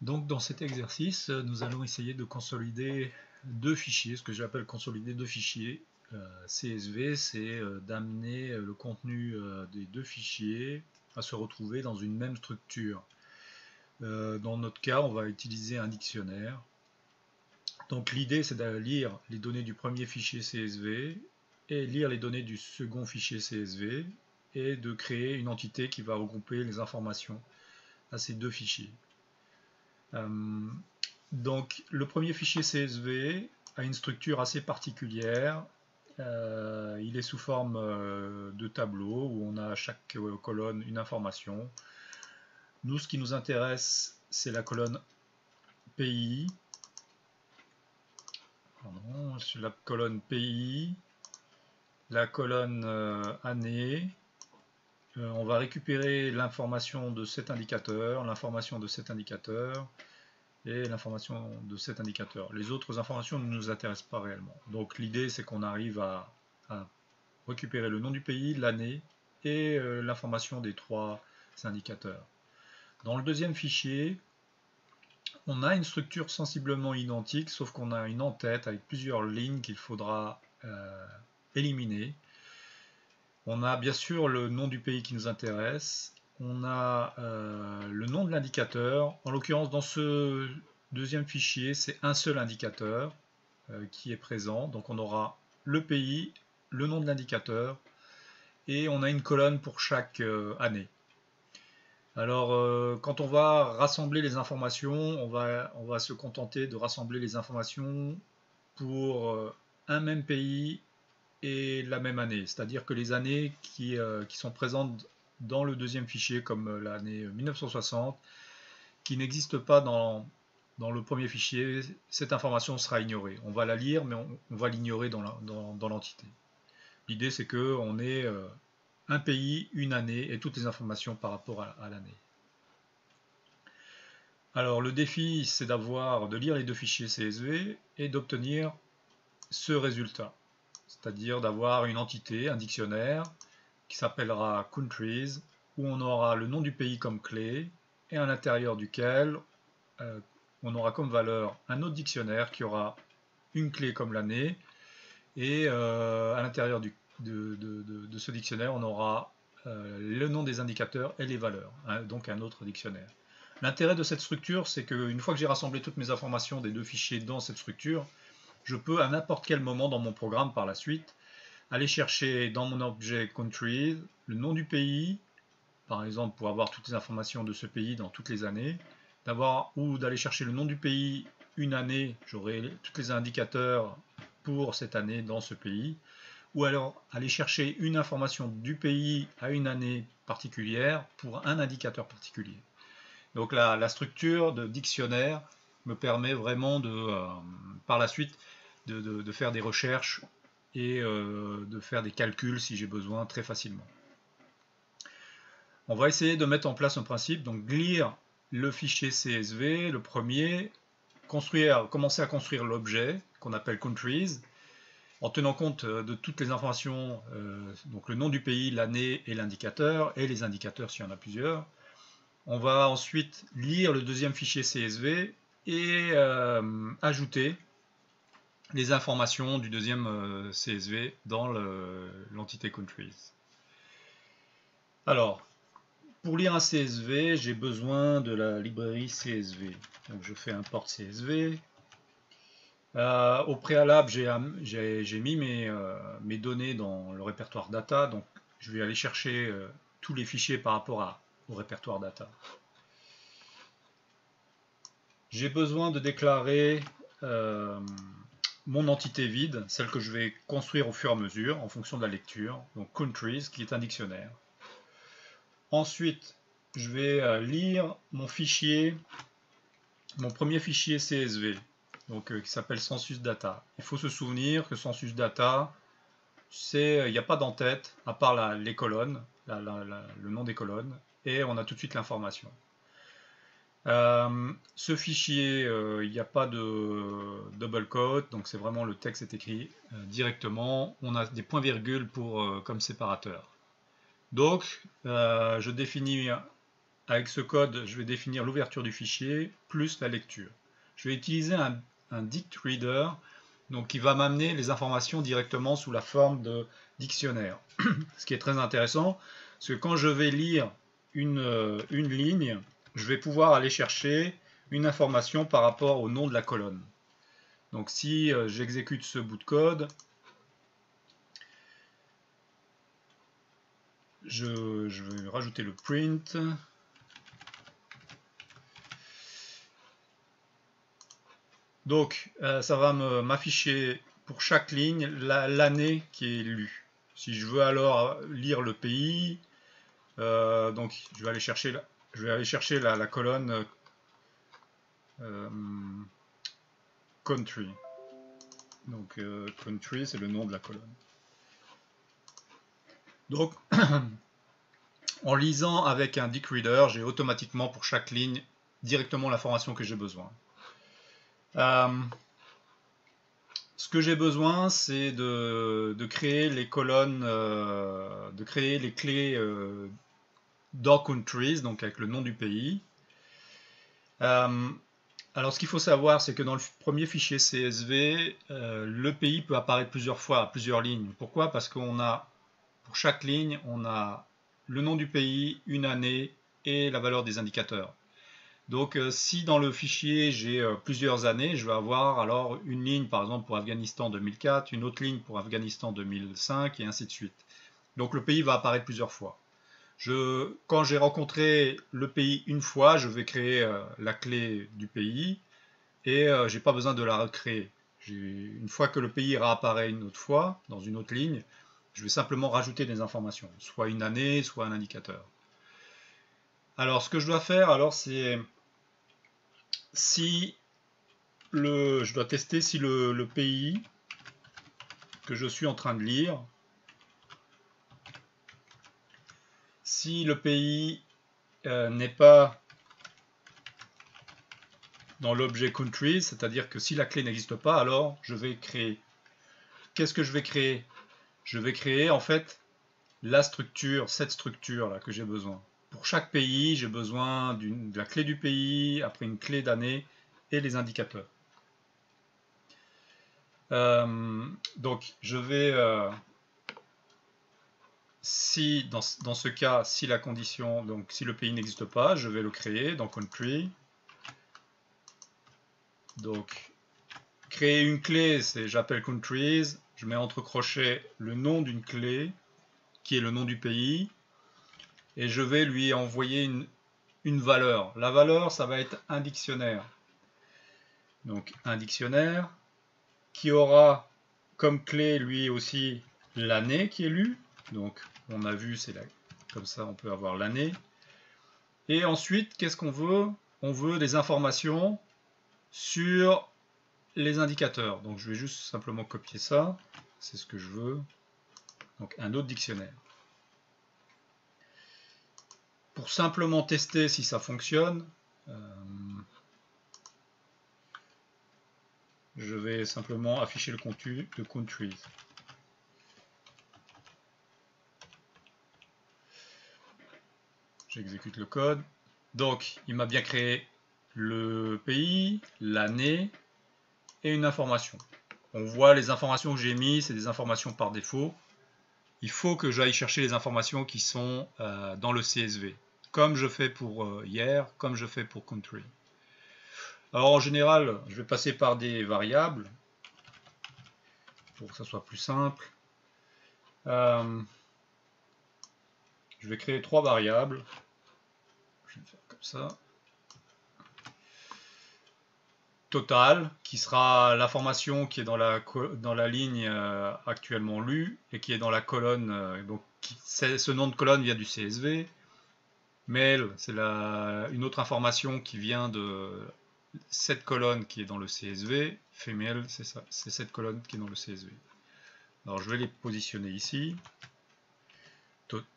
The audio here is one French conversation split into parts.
Donc dans cet exercice, nous allons essayer de consolider deux fichiers, ce que j'appelle consolider deux fichiers. CSV, c'est d'amener le contenu des deux fichiers à se retrouver dans une même structure. Dans notre cas, on va utiliser un dictionnaire. Donc l'idée, c'est de lire les données du premier fichier CSV et lire les données du second fichier CSV et de créer une entité qui va regrouper les informations à ces deux fichiers. Donc le premier fichier CSV a une structure assez particulière. Il est sous forme de tableau où on a à chaque colonne une information. Nous, ce qui nous intéresse, c'est la colonne pays. Pardon, sur la colonne pays, la colonne année. On va récupérer l'information de cet indicateur, l'information de cet indicateur et l'information de cet indicateur. Les autres informations ne nous intéressent pas réellement. Donc l'idée, c'est qu'on arrive à récupérer le nom du pays, l'année et l'information des trois indicateurs. Dans le deuxième fichier, on a une structure sensiblement identique, sauf qu'on a une en-tête avec plusieurs lignes qu'il faudra éliminer. On a bien sûr le nom du pays qui nous intéresse. On a le nom de l'indicateur. En l'occurrence, dans ce deuxième fichier, c'est un seul indicateur qui est présent. Donc on aura le pays, le nom de l'indicateur, et on a une colonne pour chaque année. Alors, quand on va rassembler les informations, on va se contenter de rassembler les informations pour un même pays et la même année. C'est-à-dire que les années qui sont présentes dans le deuxième fichier, comme l'année 1960, qui n'existent pas dans le premier fichier, cette information sera ignorée. On va la lire, mais on va l'ignorer dans l'entité. L'idée, c'est qu'on ait un pays, une année et toutes les informations par rapport à l'année. Alors le défi, c'est de lire les deux fichiers CSV et d'obtenir ce résultat. C'est-à-dire d'avoir une entité, un dictionnaire, qui s'appellera countries, où on aura le nom du pays comme clé, et à l'intérieur duquel on aura comme valeur un autre dictionnaire qui aura une clé comme l'année, et à l'intérieur de ce dictionnaire, on aura le nom des indicateurs et les valeurs, hein, donc un autre dictionnaire. L'intérêt de cette structure, c'est qu'une fois que j'ai rassemblé toutes mes informations des deux fichiers dans cette structure, je peux à n'importe quel moment dans mon programme par la suite aller chercher dans mon objet country le nom du pays, par exemple pour avoir toutes les informations de ce pays dans toutes les années, ou d'aller chercher le nom du pays une année, j'aurai tous les indicateurs pour cette année dans ce pays, ou alors aller chercher une information du pays à une année particulière pour un indicateur particulier. Donc la structure de dictionnaire me permet vraiment par la suite de faire des recherches et de faire des calculs si j'ai besoin très facilement. On va essayer de mettre en place un principe, donc lire le fichier CSV, le premier, commencer à construire l'objet qu'on appelle countries, en tenant compte de toutes les informations, donc le nom du pays, l'année et l'indicateur, et les indicateurs s'il y en a plusieurs. On va ensuite lire le deuxième fichier CSV et ajouter les informations du deuxième CSV dans l'entité countries. Alors, pour lire un CSV, j'ai besoin de la librairie CSV. Donc je fais import CSV. Au préalable, j'ai mis mes données dans le répertoire data, donc je vais aller chercher tous les fichiers par rapport au répertoire data. J'ai besoin de déclarer mon entité vide, celle que je vais construire au fur et à mesure en fonction de la lecture, donc countries qui est un dictionnaire. Ensuite, je vais lire mon premier fichier CSV, donc qui s'appelle census data. Il faut se souvenir que census data, il n'y a pas d'entête à part les colonnes, le nom des colonnes, et on a tout de suite l'information. Ce fichier, il n'y a pas de double quote, donc c'est vraiment le texte est écrit directement. On a des points-virgules comme séparateur. Donc, je définis avec ce code, je vais définir l'ouverture du fichier plus la lecture. Je vais utiliser un dict reader, donc qui va m'amener les informations directement sous la forme de dictionnaire. Ce qui est très intéressant, c'est que quand je vais lire une ligne, je vais pouvoir aller chercher une information par rapport au nom de la colonne. Donc si j'exécute ce bout de code, je vais rajouter le print. Donc ça va m'afficher pour chaque ligne l'année qui est lue. Si je veux alors lire le pays, donc je vais aller chercher la colonne country. Donc country, c'est le nom de la colonne. Donc en lisant avec un dict reader, j'ai automatiquement pour chaque ligne directement l'information que j'ai besoin. Ce que j'ai besoin, c'est de créer les colonnes, de créer les clés door countries, donc avec le nom du pays. Alors ce qu'il faut savoir, c'est que dans le premier fichier CSV, le pays peut apparaître plusieurs fois, à plusieurs lignes. Pourquoi? Parce qu'on a, pour chaque ligne, on a le nom du pays, une année et la valeur des indicateurs. Donc si dans le fichier j'ai plusieurs années, je vais avoir alors une ligne par exemple pour Afghanistan 2004, une autre ligne pour Afghanistan 2005 et ainsi de suite. Donc le pays va apparaître plusieurs fois. Quand j'ai rencontré le pays une fois, je vais créer la clé du pays et je n'ai pas besoin de la recréer. Une fois que le pays réapparaît une autre fois, dans une autre ligne, je vais simplement rajouter des informations, soit une année, soit un indicateur. Alors ce que je dois faire, c'est si je dois tester si le pays que je suis en train de lire, si le pays n'est pas dans l'objet country, c'est-à-dire que si la clé n'existe pas, alors je vais créer. Qu'est-ce que je vais créer? Je vais créer en fait la structure, cette structure là que j'ai besoin. Pour chaque pays, j'ai besoin de la clé du pays, après une clé d'année et les indicateurs. Donc je vais, si dans ce cas, si la condition, donc si le pays n'existe pas, je vais le créer dans country. Donc créer une clé, c'est j'appelle countries, je mets entre crochets le nom d'une clé qui est le nom du pays et je vais lui envoyer une valeur. La valeur, ça va être un dictionnaire. Donc un dictionnaire qui aura comme clé lui aussi l'année qui est lue. Donc on a vu, c'est là, comme ça on peut avoir l'année. Et ensuite, qu'est-ce qu'on veut? On veut des informations sur les indicateurs. Donc je vais juste simplement copier ça. C'est ce que je veux. Donc un autre dictionnaire. Pour simplement tester si ça fonctionne, je vais simplement afficher le contenu de countries. J'exécute le code. Donc, il m'a bien créé le pays, l'année et une information. On voit les informations que j'ai mises, c'est des informations par défaut. Il faut que j'aille chercher les informations qui sont dans le CSV, comme je fais pour hier, comme je fais pour country. Alors en général, je vais passer par des variables pour que ça soit plus simple. Je vais créer 3 variables. Je vais faire comme ça. Total, qui sera l'information qui est dans la ligne actuellement lue et qui est dans la colonne. Donc ce nom de colonne vient du CSV. Mail, c'est une autre information qui vient de cette colonne qui est dans le CSV. Female, c'est ça, c'est cette colonne qui est dans le CSV. Alors je vais les positionner ici.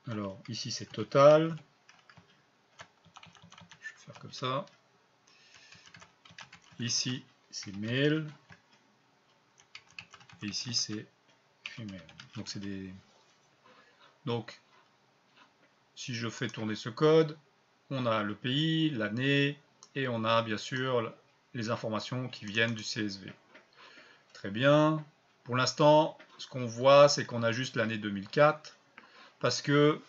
Alors ici c'est total. Je vais faire comme ça. Ici c'est male. Et ici c'est female. Donc c'est des. Donc si je fais tourner ce code, on a le pays, l'année, et on a bien sûr les informations qui viennent du CSV. Très bien. Pour l'instant, ce qu'on voit, c'est qu'on a juste l'année 2004, parce que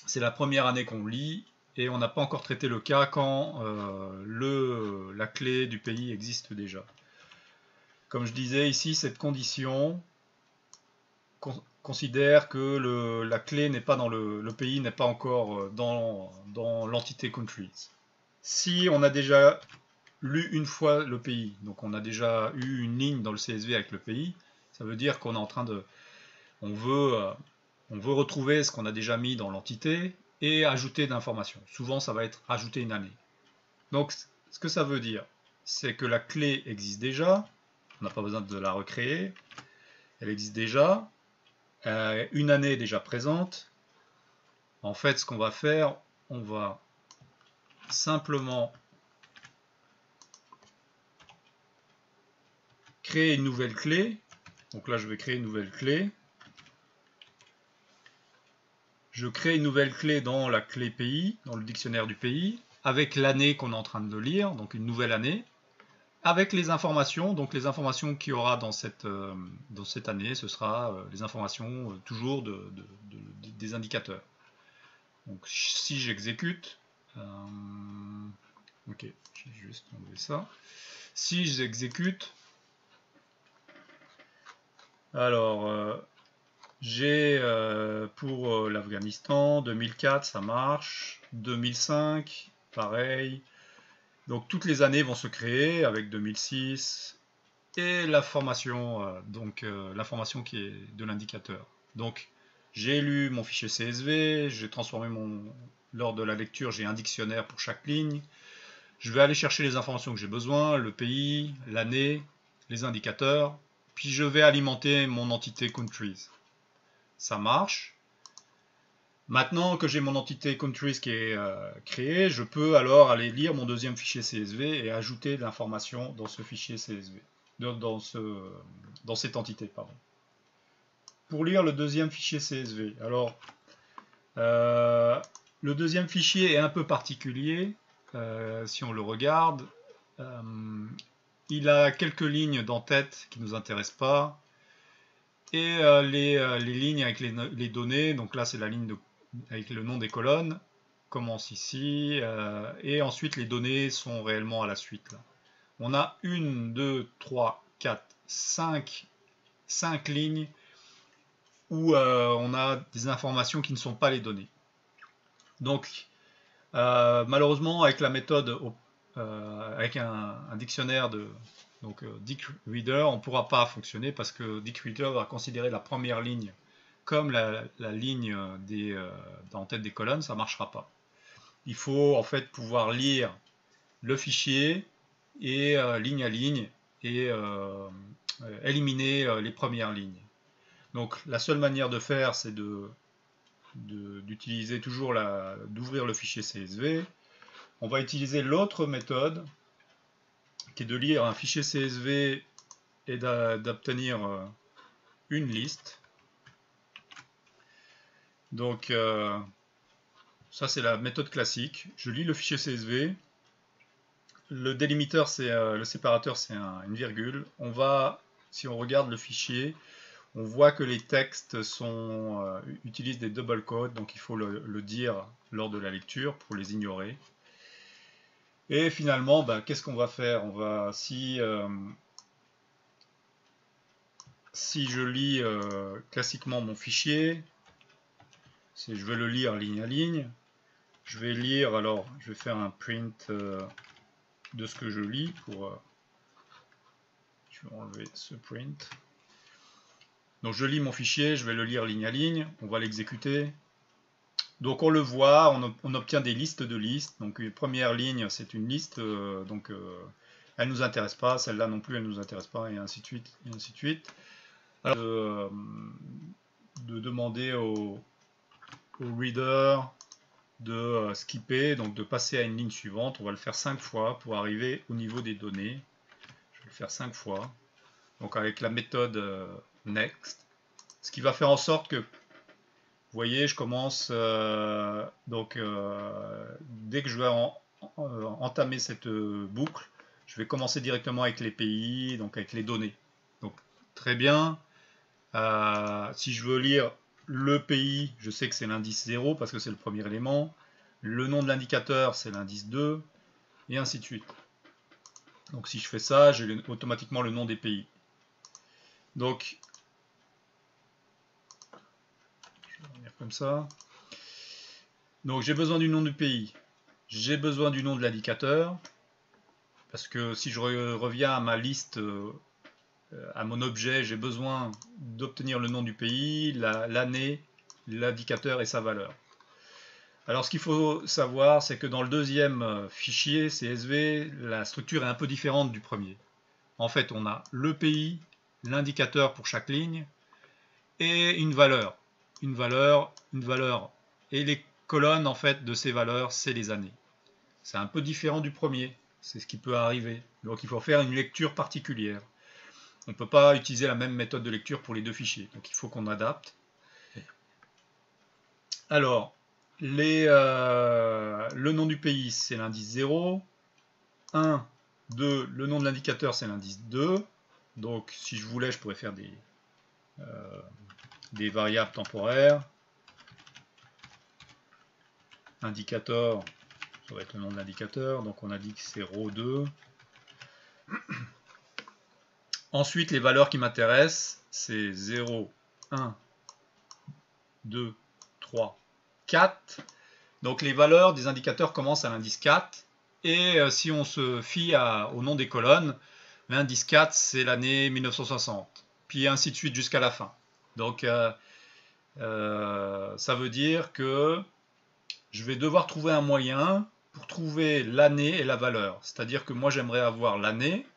c'est la première année qu'on lit, et on n'a pas encore traité le cas quand la clé du pays existe déjà. Comme je disais ici, cette condition considère que la clé n'est pas dans le pays, n'est pas encore dans l'entité countries. Si on a déjà lu une fois le pays, donc on a déjà eu une ligne dans le CSV avec le pays, ça veut dire qu'on est en train de... On veut retrouver ce qu'on a déjà mis dans l'entité et ajouter d'informations. Souvent, ça va être ajouter une année. Donc, ce que ça veut dire, c'est que la clé existe déjà, on n'a pas besoin de la recréer, elle existe déjà, une année est déjà présente. En fait, ce qu'on va faire, on va simplement créer une nouvelle clé. Donc là, je vais créer une nouvelle clé. Je crée une nouvelle clé dans la clé pays, dans le dictionnaire du pays, avec l'année qu'on est en train de lire, donc une nouvelle année, avec les informations. Donc les informations qu'il y aura dans cette année, ce sera les informations toujours des indicateurs. Donc si j'exécute, ok, j'ai juste enlevé ça. Si j'exécute, alors j'ai pour l'Afghanistan 2004, ça marche. 2005, pareil. Donc toutes les années vont se créer avec 2006 et l'information, l'information qui est de l'indicateur. Donc j'ai lu mon fichier CSV, j'ai transformé lors de la lecture, j'ai un dictionnaire pour chaque ligne. Je vais aller chercher les informations que j'ai besoin, le pays, l'année, les indicateurs, puis je vais alimenter mon entité countries. Ça marche. Maintenant que j'ai mon entité countries qui est créée, je peux alors aller lire mon deuxième fichier CSV et ajouter de l'information dans ce fichier CSV, dans cette entité, pardon. Pour lire le deuxième fichier CSV, alors le deuxième fichier est un peu particulier. Si on le regarde, il a quelques lignes d'entête qui ne nous intéressent pas. Et les lignes avec les données, donc là c'est la ligne avec le nom des colonnes, commence ici, et ensuite les données sont réellement à la suite. Là. On a 1, 2, 3, 4, 5 lignes où on a des informations qui ne sont pas les données. Donc malheureusement avec la méthode, avec un dictionnaire DictReader, on ne pourra pas fonctionner parce que DictReader va considérer la première ligne comme la ligne en tête des colonnes, ça ne marchera pas. Il faut en fait pouvoir lire le fichier et ligne à ligne et éliminer les premières lignes. Donc la seule manière de faire, c'est d'utiliser toujours d'ouvrir le fichier CSV. On va utiliser l'autre méthode qui est de lire un fichier CSV et d'obtenir une liste. Donc ça c'est la méthode classique. Je lis le fichier CSV. Le délimiteur, le séparateur, c'est une virgule. Si on regarde le fichier, on voit que les textes utilisent des double quotes, donc il faut le dire lors de la lecture pour les ignorer. Et finalement, qu'est-ce qu'on va faire? Si je lis classiquement mon fichier, je vais le lire ligne à ligne. Je vais lire, alors je vais faire un print de ce que je lis je vais enlever ce print. Donc je lis mon fichier, je vais le lire ligne à ligne, on va l'exécuter. Donc on le voit, on obtient des listes de listes. Donc une première ligne, c'est une liste, elle ne nous intéresse pas, celle-là non plus, elle ne nous intéresse pas, et ainsi de suite. Et ainsi de suite. Alors, de demander au reader de skipper, donc de passer à une ligne suivante. On va le faire 5 fois pour arriver au niveau des données. Je vais le faire 5 fois. Donc avec la méthode next, ce qui va faire en sorte que voyez, je commence, dès que je vais entamer cette boucle, je vais commencer directement avec les pays, donc avec les données. Donc très bien. Si je veux lire le pays, je sais que c'est l'indice 0 parce que c'est le premier élément. Le nom de l'indicateur, c'est l'indice 2, et ainsi de suite. Donc si je fais ça, j'ai automatiquement le nom des pays. Donc, je vais revenir comme ça. Donc j'ai besoin du nom du pays, j'ai besoin du nom de l'indicateur, parce que si je reviens à ma liste, à mon objet, j'ai besoin d'obtenir le nom du pays, l'année, l'indicateur et sa valeur. Alors ce qu'il faut savoir, c'est que dans le deuxième fichier CSV, la structure est un peu différente du premier. En fait, on a le pays, l'indicateur pour chaque ligne, et une valeur. Une valeur. Et les colonnes en fait de ces valeurs, c'est les années. C'est un peu différent du premier, c'est ce qui peut arriver. Donc il faut faire une lecture particulière. On ne peut pas utiliser la même méthode de lecture pour les deux fichiers, donc il faut qu'on adapte. Alors, le nom du pays, c'est l'indice 0. 1, 2, le nom de l'indicateur, c'est l'indice 2. Donc si je voulais, je pourrais faire des variables temporaires. Indicator, ça va être le nom de l'indicateur, donc on a dit que c'est ρ2. Ensuite, les valeurs qui m'intéressent, c'est 0, 1, 2, 3, 4. Donc les valeurs des indicateurs commencent à l'indice 4. Et si on se fie au nom des colonnes, l'indice 4, c'est l'année 1960. Puis ainsi de suite jusqu'à la fin. Donc ça veut dire que je vais devoir trouver un moyen pour trouver l'année et la valeur. C'est-à-dire que moi j'aimerais avoir l'année,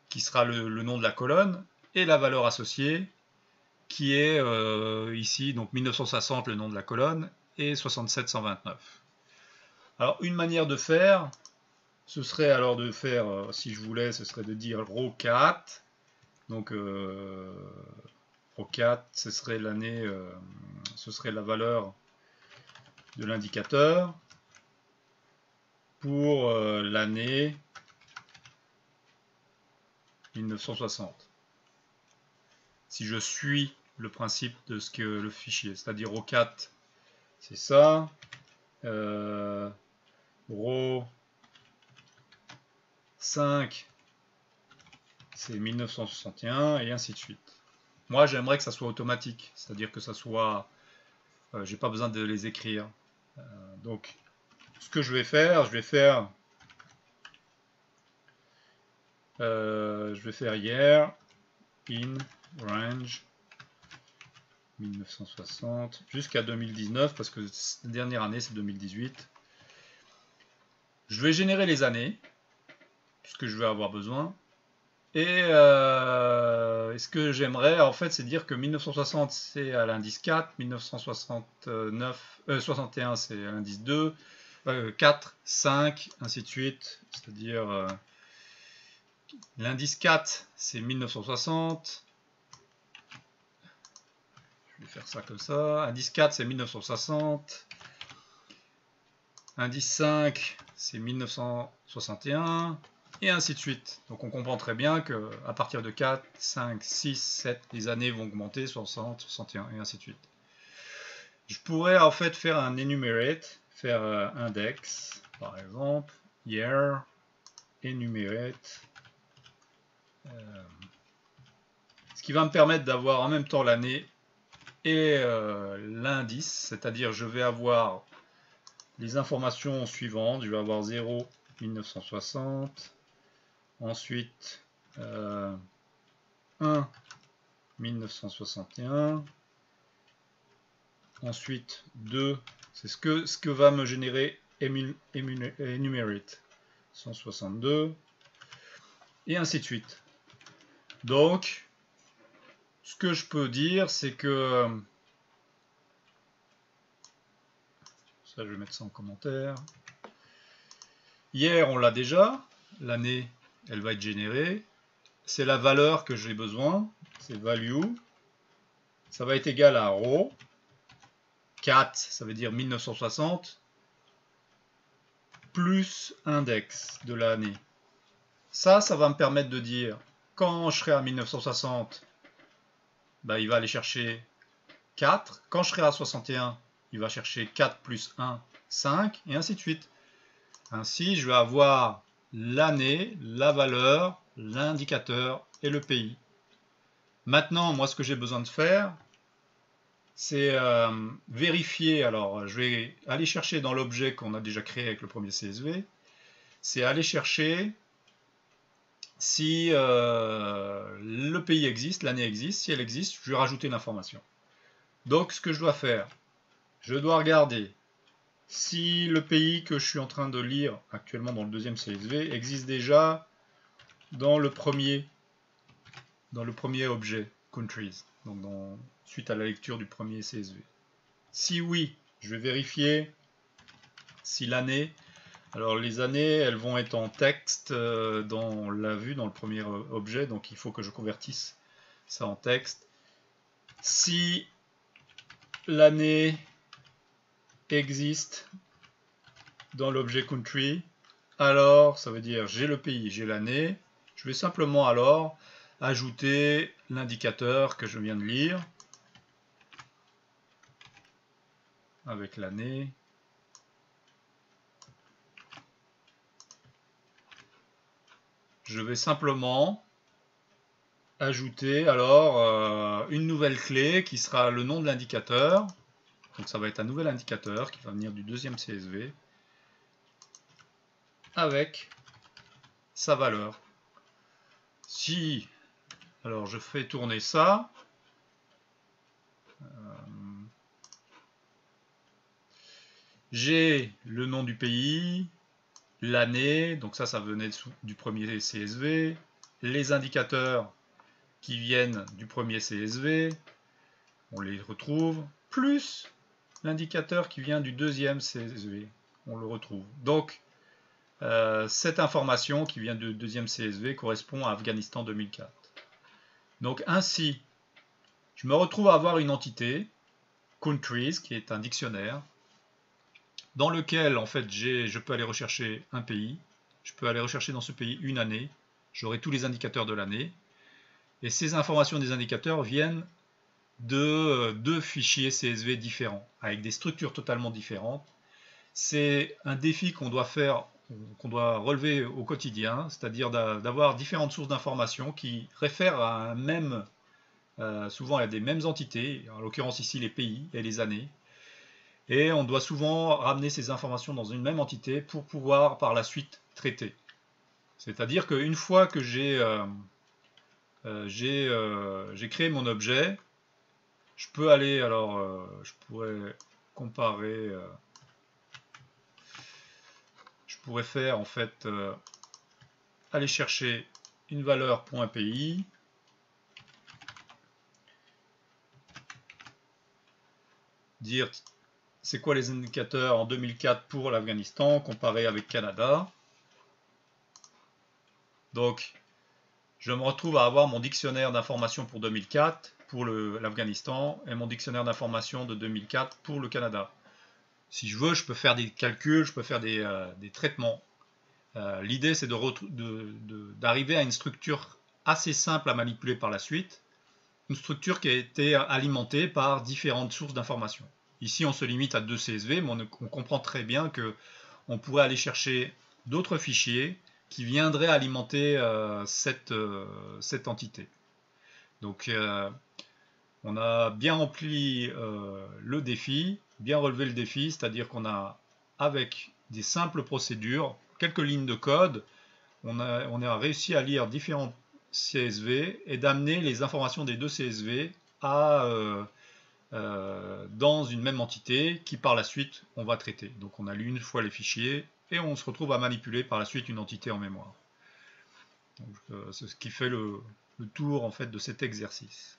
qui sera le nom de la colonne, et la valeur associée, qui est ici, donc 1960, le nom de la colonne, et 67,129. Alors une manière de faire, ce serait alors de faire, si je voulais, ce serait de dire ρ4. Donc ρ4, ce serait l'année, ce serait la valeur de l'indicateur pour l'année 1960. Si je suis le principe de ce que le fichier, c'est-à-dire ρ4, c'est ça, ρ5, c'est 1961, et ainsi de suite. Moi, j'aimerais que ça soit automatique, c'est-à-dire que ça soit, j'ai pas besoin de les écrire. Donc, ce que je vais faire here in range 1960 jusqu'à 2019, parce que la dernière année c'est 2018. Je vais générer les années, puisque je vais avoir besoin. Et ce que j'aimerais en fait, c'est dire que 1960 c'est à l'indice 4, 1961 c'est à l'indice 2, 4, 5, ainsi de suite. C'est-à-dire l'indice 4 c'est 1960. Je vais faire ça comme ça. Indice 4 c'est 1960. Indice 5 c'est 1961. Et ainsi de suite. Donc on comprend très bien qu'à partir de 4, 5, 6, 7, les années vont augmenter, 60, 61, et ainsi de suite. Je pourrais en fait faire un enumerate, faire index, par exemple, year, enumerate, ce qui va me permettre d'avoir en même temps l'année et l'indice, c'est-à-dire je vais avoir les informations suivantes, je vais avoir 0, 1960, ensuite 1, 1961, ensuite 2, c'est ce que va me générer enumerate, 162, et ainsi de suite. Donc, ce que je peux dire, c'est que, ça je vais mettre ça en commentaire, hier on l'a déjà, l'année elle va être générée, c'est la valeur que j'ai besoin, c'est value, ça va être égal à ρ, 4, ça veut dire 1960, plus index de l'année. Ça va me permettre de dire, quand je serai à 1960, ben, il va aller chercher 4. Quand je serai à 61, il va chercher 4 plus 1, 5, et ainsi de suite. Ainsi, je vais avoir l'année, la valeur, l'indicateur et le pays. Maintenant, moi, ce que j'ai besoin de faire, c'est vérifier. Alors, je vais aller chercher dans l'objet qu'on a déjà créé avec le premier CSV. C'est aller chercher si le pays existe, l'année existe. Si elle existe, je vais rajouter l'information. Donc, ce que je dois faire, je dois regarder si le pays que je suis en train de lire actuellement dans le deuxième CSV existe déjà dans le premier objet, countries, donc suite à la lecture du premier CSV. Si oui, je vais vérifier si l'année, alors les années, elles vont être en texte dans la vue, dans le premier objet, donc il faut que je convertisse ça en texte. Si l'année existe dans l'objet country, alors ça veut dire j'ai le pays, j'ai l'année. Je vais simplement alors ajouter l'indicateur que je viens de lire avec l'année. Je vais simplement ajouter alors une nouvelle clé qui sera le nom de l'indicateur. Donc ça va être un nouvel indicateur qui va venir du deuxième CSV avec sa valeur. Si alors je fais tourner ça, j'ai le nom du pays, l'année, donc ça venait du premier CSV, les indicateurs qui viennent du premier CSV, on les retrouve, plus l'indicateur qui vient du deuxième CSV, on le retrouve. Donc cette information qui vient du deuxième CSV correspond à Afghanistan 2004. Donc ainsi, je me retrouve à avoir une entité, countries, qui est un dictionnaire, dans lequel en fait je peux aller rechercher un pays, je peux aller rechercher dans ce pays une année, j'aurai tous les indicateurs de l'année, et ces informations des indicateurs viennent de deux fichiers CSV différents, avec des structures totalement différentes. C'est un défi qu'on doit faire, qu'on doit relever au quotidien, c'est-à-dire d'avoir différentes sources d'informations qui réfèrent à un même, souvent à des mêmes entités, en l'occurrence ici les pays et les années, et on doit souvent ramener ces informations dans une même entité pour pouvoir par la suite traiter. C'est-à-dire qu'une fois que j'ai créé mon objet, je peux aller, alors je pourrais comparer, je pourrais faire en fait, aller chercher une valeur .pi, dire c'est quoi les indicateurs en 2004 pour l'Afghanistan, comparé avec Canada. Donc, je me retrouve à avoir mon dictionnaire d'informations pour 2004 pour l'Afghanistan et mon dictionnaire d'informations de 2004 pour le Canada. Si je veux, je peux faire des calculs, je peux faire des traitements. L'idée, c'est d'arriver à une structure assez simple à manipuler par la suite, une structure qui a été alimentée par différentes sources d'informations. Ici, on se limite à 2 CSV, mais on comprend très bien qu'on pourrait aller chercher d'autres fichiers qui viendraient alimenter cette entité. Donc, on a bien rempli le défi, bien relevé le défi, c'est-à-dire qu'on a, avec des simples procédures, quelques lignes de code, on a réussi à lire différents CSV et d'amener les informations des deux CSV dans une même entité qui par la suite on va traiter. Donc on a lu une fois les fichiers et on se retrouve à manipuler par la suite une entité en mémoire. C'est ce qui fait le tour en fait de cet exercice.